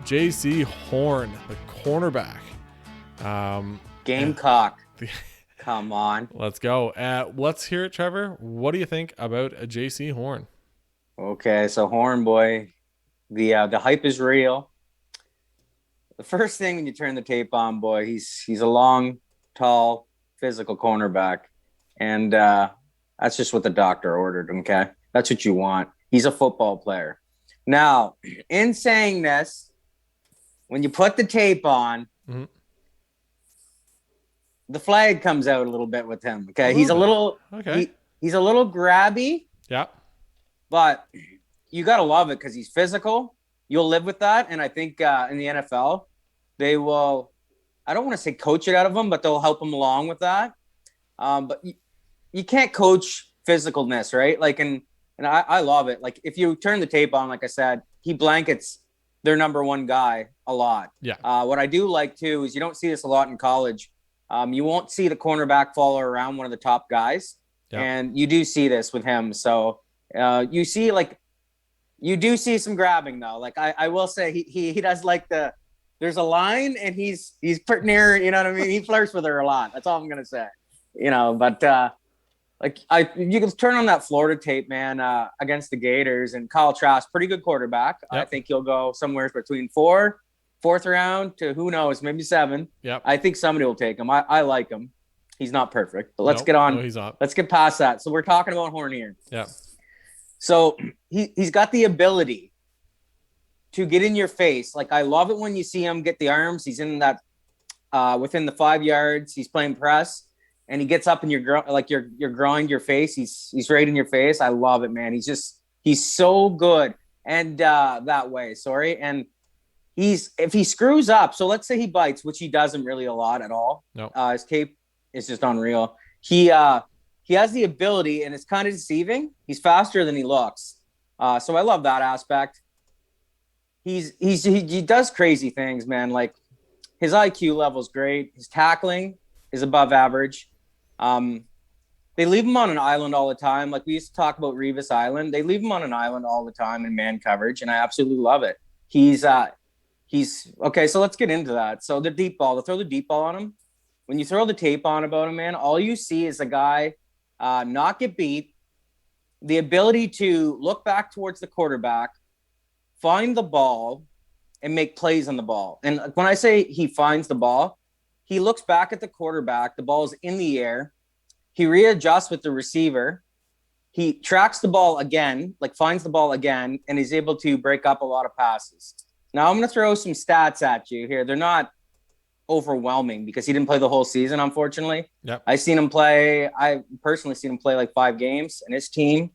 Jaycee Horn, the cornerback. Gamecock. Come on. Let's go. Let's hear it, Trevor. What do you think about a Jaycee Horn? Okay, so Horn boy, the hype is real. The first thing when you turn the tape on, boy, he's a long, tall, physical cornerback, and that's just what the doctor ordered. Okay, that's what you want. He's a football player. Now, in saying this, when you put the tape on, the flag comes out a little bit with him. Okay, he's a little grabby. Yeah, but you gotta love it because he's physical. You'll live with that, and I think in the NFL, they will. I don't want to say coach it out of him, but they'll help him along with that. But you can't coach physicalness, right? Like, and I love it. Like, if you turn the tape on, like I said, he blankets their number one guy a lot. Yeah. What I do like too is you don't see this a lot in college. You won't see the cornerback follow around one of the top guys, and you do see this with him. So you do see some grabbing though. Like I will say he does like there's a line and he's pretty near, you know what I mean? He flirts with her a lot. That's all I'm gonna say. But you can turn on that Florida tape, man, against the Gators, and Kyle Trask, pretty good quarterback. Yep. I think he'll go somewhere between fourth round to who knows, maybe 7. Yep. I think somebody will take him. I like him. He's not perfect, but let's get on. No, he's not. Let's get past that. So we're talking about Horn here. Yeah. So he's got the ability to get in your face. Like, I love it when you see him get the arms. He's in that within the 5 yards. He's playing press, and he gets up in your groin, your face. He's right in your face. I love it, man. He's so good, and that way. Sorry, and if he screws up. So let's say he bites, which he doesn't really a lot at all. No, his tape is just unreal. He has the ability, and it's kind of deceiving. He's faster than he looks. So I love that aspect. He does crazy things, man. Like, his IQ level is great. His tackling is above average. They leave him on an island all the time. Like, we used to talk about Revis Island. They leave him on an island all the time in man coverage, and I absolutely love it. He's okay. So let's get into that. So the deep ball, throw the deep ball on him. When you throw the tape on about him, man, all you see is a guy not get beat, the ability to look back towards the quarterback, find the ball, and make plays on the ball. And when I say he finds the ball, he looks back at the quarterback, the ball is in the air, he readjusts with the receiver, he tracks the ball again, like finds the ball again, and he's able to break up a lot of passes. Now I'm going to throw some stats at you here. They're not overwhelming because he didn't play the whole season, unfortunately. Yep. I personally seen him play like 5 games, and his team,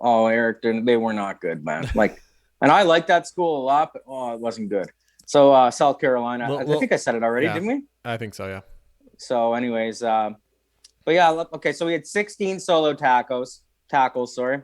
Eric, they were not good, man. Like, and I like that school a lot, but it wasn't good. So South Carolina, I think I said it already, didn't we? I think so, yeah. So anyways, but yeah, okay. So we had 16 solo tackles, sorry.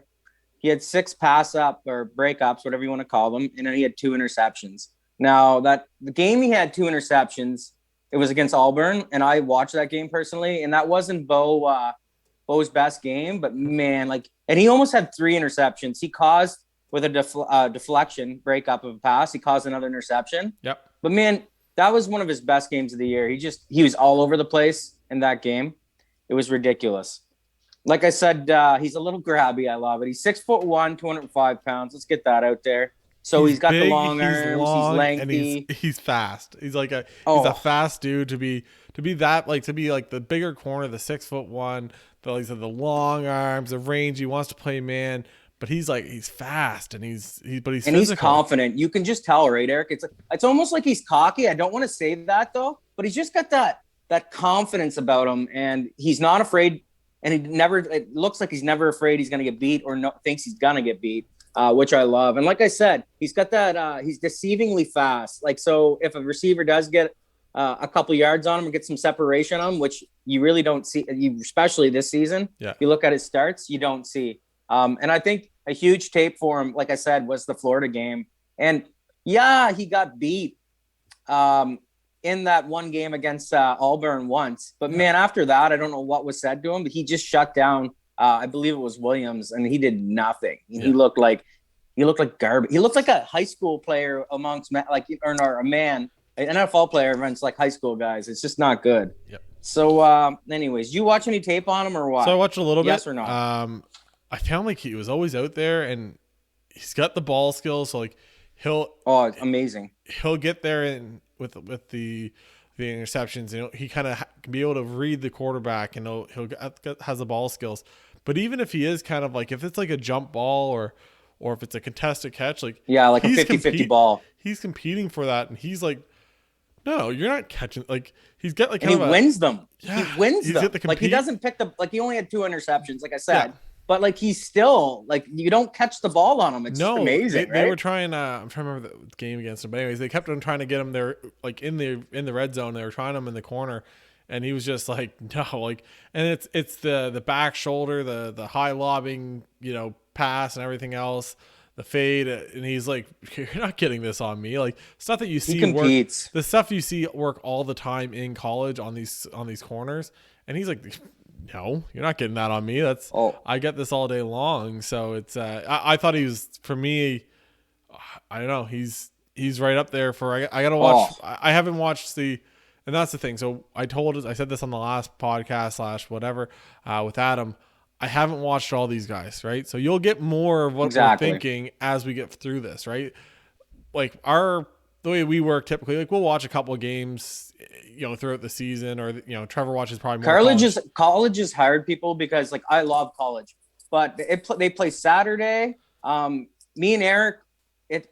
He had 6 pass up or breakups, whatever you want to call them. And then he had 2 interceptions. Now the game he had 2 interceptions, it was against Auburn. And I watched that game personally. And that wasn't Bo's best game, but man, and he almost had 3 interceptions. He caused with a deflection breakup of a pass. He caused another interception. Yep. But man, that was one of his best games of the year. He was all over the place in that game. It was ridiculous. Like I said, he's a little grabby. I love it. He's 6'1", 205 pounds. Let's get that out there. So he's got big, the long arms. He's lengthy. And he's fast. He's like he's a fast dude to be the bigger corner, the 6'1", the long arms, the range. He wants to play man, but he's fast and he's physical. He's confident. You can just tell, right, Eric? It's almost like he's cocky. I don't want to say that though, but he's just got that confidence about him, and he's not afraid. And it looks like he's never afraid he's going to get beat or thinks he's going to get beat, which I love. And like I said, he's got that, he's deceivingly fast. Like, so if a receiver does get a couple yards on him and get some separation on him, which you really don't see, especially this season, if you look at his starts, you don't see. And I think a huge tape for him, like I said, was the Florida game. And yeah, he got beat in that one game against Auburn once. But man, after that, I don't know what was said to him, but he just shut down, I believe it was Williams, and he did nothing. He looked like he looked like garbage. He looked like a high school player amongst a man, an NFL player against like high school guys. It's just not good. Yep. So, anyways, you watch any tape on him or what? So I watched a little bit. Yes or no? I found like he was always out there, and he's got the ball skills. So like it's amazing. He'll get there and with the interceptions, he kind of can be able to read the quarterback, and he'll has the ball skills. But even if he is kind of like, if it's like a jump ball or if it's a contested catch, like a 50-50 ball, he's competing for that, and he's like, no, you're not catching. Like he's got like, and he wins them. Yeah, he wins them. Like he doesn't pick he only had 2 interceptions, like I said. Yeah. But like he's still like, you don't catch the ball on him. It's just amazing. They were trying. I'm trying to remember the game against him, but anyways, they kept on trying to get him there, like in the red zone. They were trying him in the corner, and he was just like, no, like, and it's the back shoulder, the high lobbing, pass and everything else, the fade, and he's like, you're not getting this on me. Like stuff that you see work, the stuff you see work all the time in college on these corners, and he's like, no, you're not getting that on me. I get this all day long. So it's I thought he was, for me, I don't know, he's right up there for I gotta watch. I haven't watched and that's the thing. So I said this on the last podcast / whatever with Adam. I haven't watched all these guys, right? So you'll get more of what we're thinking as we get through this, right? Like the way we work typically, like we'll watch a couple of games, throughout the season, or Trevor watches probably more. College is hired people because like I love college, but they play Saturday. Me and Eric,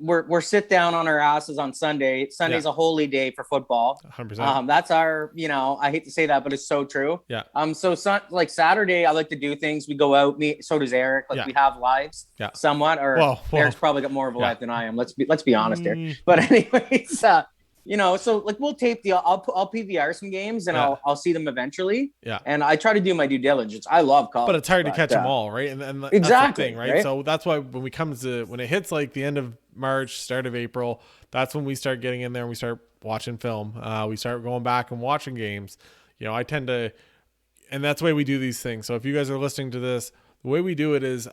we're sit down on our asses on Sunday. Sunday's a holy day for football. 100%. That's our, I hate to say that, but it's so true. Yeah. So like Saturday, I like to do things. We go out. So does Eric. Like we have lives. Yeah. Somewhat. Or Eric's probably got more of a life than I am. Let's be honest here. But anyways, so like we'll tape I'll PVR some games, and I'll see them eventually. Yeah. And I try to do my due diligence. I love college, but it's hard to catch them all, right? And exactly, that's the thing, right? So that's why when it hits like the end of March, start of April, that's when we start getting in there and we start watching film. We start going back and watching games. I tend to, and that's the way we do these things. So if you guys are listening to this, the way we do it is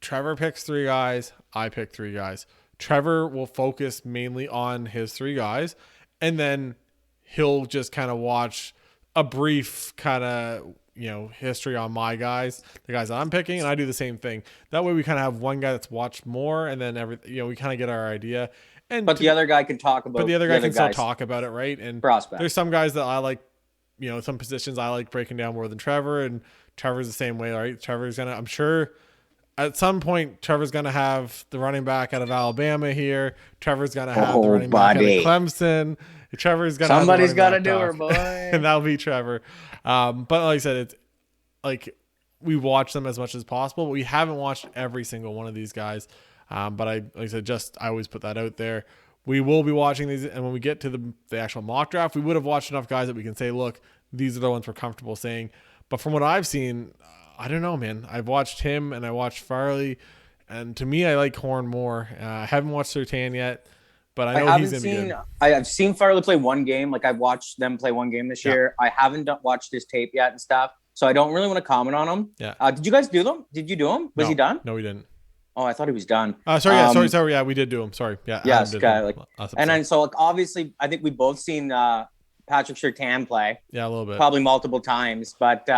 Trevor picks 3 guys, I pick 3 guys. Trevor will focus mainly on his 3 guys, and then he'll just kind of watch a brief kind of, history on my guys, the guys that I'm picking, and I do the same thing. That way we kind of have one guy that's watched more, and then we kind of get our idea. But the other guy can talk about. But the other guy can still talk about it, right? And prospect. There's some guys that I like, some positions I like breaking down more than Trevor, and Trevor's the same way, right? I'm sure at some point, Trevor's going to have the running back out of Alabama here. Trevor's going to have the running back out of Clemson. Trevor's going to somebody's got to do her, boy. And that'll be Trevor. But like I said, it's like we watch them as much as possible, but we haven't watched every single one of these guys. But I always put that out there. We will be watching these, and when we get to the actual mock draft, we would have watched enough guys that we can say, look, these are the ones we're comfortable saying. But from what I've seen, I don't know, man. I've watched him and I watched Farley, and to me, I like Horn more. I haven't watched Surtain yet, but I know he's going to be good. I've seen Farley play one game. Like I've watched them play one game this year. I haven't watched his tape yet and stuff, so I don't really want to comment on him. Yeah. Did you guys do them? Did you do them? Was he done? No, we didn't. Oh, I thought he was done. Sorry. Yeah, we did do him. Sorry. Yeah. Yes, guy. And then so obviously, I think we both seen Patrick Surtain play. Yeah, a little bit. Probably multiple times, but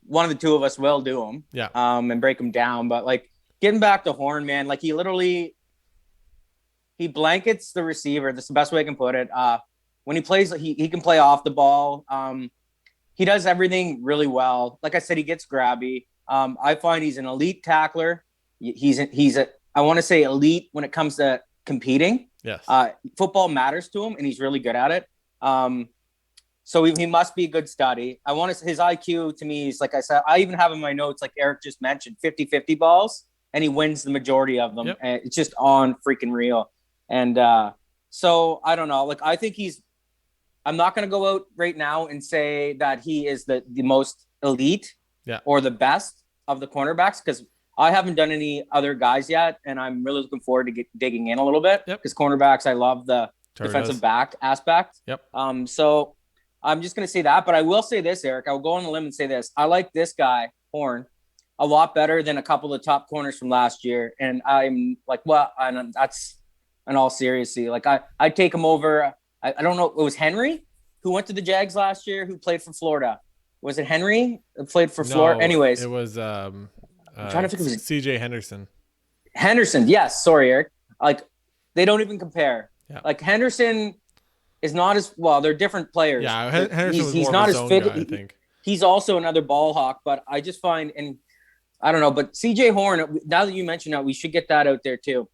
one of the two of us will do them. Yeah. And break them down. But like getting back to Horn, man, like he blankets the receiver. That's the best way I can put it. When he plays, he can play off the ball. He does everything really well. Like I said, he gets grabby. I find he's an elite tackler. He's I want to say elite when it comes to competing. Yes. Football matters to him, and he's really good at it. So he must be a good study. His IQ to me is, like I said, I even have in my notes, like Eric just mentioned, 50-50 balls, and he wins the majority of them. Yep. And it's just on freaking real. And so I don't know. Like I think I'm not going to go out right now and say that he is the most elite or the best of the cornerbacks, because I haven't done any other guys yet, and I'm really looking forward to digging in a little bit. Because cornerbacks, I love the defensive back aspect. Yep. So I'm just going to say that, but I will say this, Eric. I will go on a limb and say this. I like this guy, Horn, a lot better than a couple of top corners from last year. And I'm like, well, and that's in all seriously. Like I'd take him over. I don't know. It was Henry who went to the Jags last year, who played for Florida. Was it Henry that played for Florida? Anyways, it was I'm trying to think of his CJ Henderson. Henderson. Yes. Sorry, Eric. Like they don't even compare. Yeah. Like Henderson is not as well. They're different players. Yeah. Henderson was he's more not of a as zone fit. guy, I think. He's also another ball hawk, but I just find, and I don't know, but CJ Horn, now that you mentioned that, we should get that out there too.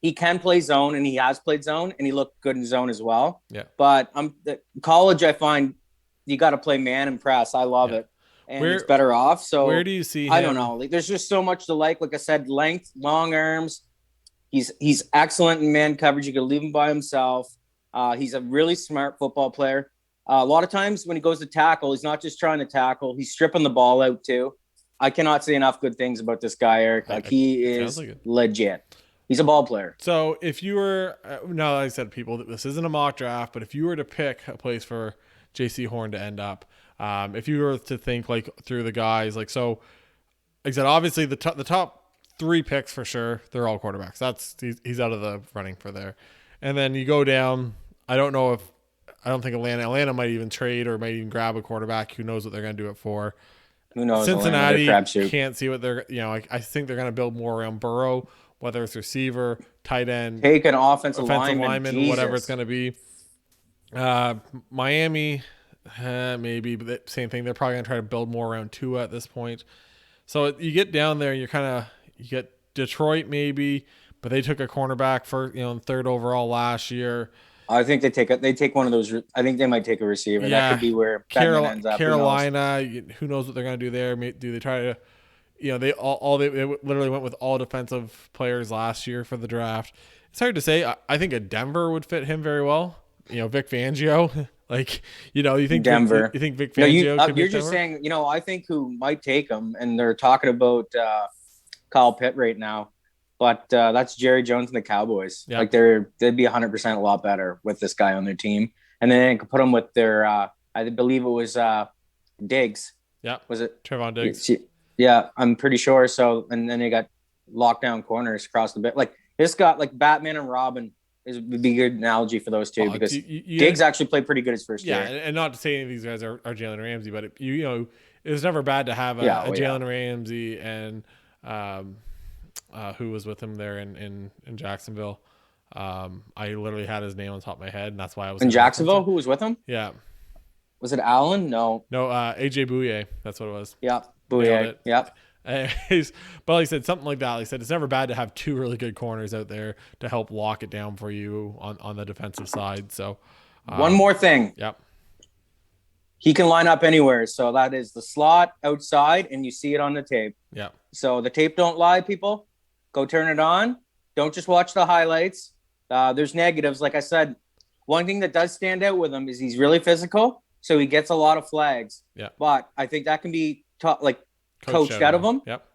He can play zone, and he has played zone, and he looked good in zone as well. Yeah. But college, I find you got to play man and press. I love it, and it's better off. So where do you see him? I don't know. Like, there's just so much to like. Like I said, length, long arms. He's excellent in man coverage. You can leave him by himself. He's a really smart football player. A lot of times when he goes to tackle, he's not just trying to tackle. He's stripping the ball out too. I cannot say enough good things about this guy, Eric. Like he is legit. He's a ball player. So if you were, no, like I said, people, this isn't a mock draft, but if you were to pick a place for Jaycee Horn to end up, if you were to think like through the guys, like, so like I said, obviously the top 3 picks for sure, they're all quarterbacks. He's out of the running for there. And then you go down, I don't think Atlanta might even trade or might even grab a quarterback. Who knows what they're going to do it for? Who knows? Cincinnati can't see what they're, I think they're going to build more around Burrow, whether it's receiver, tight end, take an offensive lineman, whatever it's going to be. Miami, maybe, but same thing. They're probably going to try to build more around Tua at this point. So you get down there, you get Detroit maybe, but they took a cornerback for, 3rd overall last year. I think they take one of those. I think they might take a receiver. Yeah. That could be where Batman ends up. Carolina, who knows what they're going to do there? Do they try to, they literally went with all defensive players last year for the draft. It's hard to say. I think a Denver would fit him very well. Vic Fangio, you think Denver. You think Vic Fangio? No, you're just saying. I think who might take him, and they're talking about Kyle Pitt right now. But that's Jerry Jones and the Cowboys. Yeah. Like they'd be 100% a lot better with this guy on their team, and then they could put him with their. I believe it was Diggs. Yeah. Was it Trevon Diggs? Yeah, I'm pretty sure. So, and then they got lockdown corners across the bit. Like this got like Batman and Robin would be a good analogy for those two because Diggs actually played pretty good his first year. Yeah, and not to say any of these guys are Jalen Ramsey, but it was never bad to have a Jalen Ramsey and. Who was with him there in Jacksonville. I literally had his name on top of my head, and that's why I was in Jacksonville. Who was with him? Yeah. Was it Allen? No, AJ Bouye. That's what it was. Yeah, Bouye. Yeah. But like I said, something like that. Like I said, it's never bad to have 2 really good corners out there to help lock it down for you on the defensive side. So one more thing. Yep. He can line up anywhere. So that is the slot outside, and you see it on the tape. Yeah. So the tape don't lie, people. Go turn it on. Don't just watch the highlights. There's negatives. Like I said, one thing that does stand out with him is he's really physical, so he gets a lot of flags. Yeah. But I think that can be coached out of him. Yep.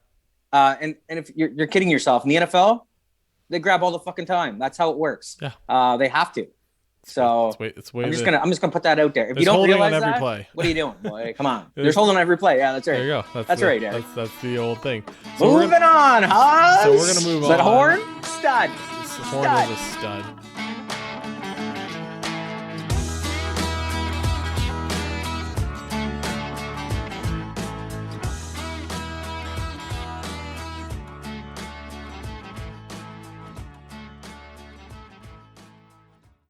And if you're kidding yourself, in the NFL, they grab all the fucking time. That's how it works. Yeah. They have to. So I'm just gonna put that out there. If you don't realize on every that, play. What are you doing, boy? Come on. There's holding on every play. Yeah, that's right. There you go. That's right, Dad. That's the old thing. So moving on, huh? So we're gonna move on. Is that Horn? Stud. Horn was a stud.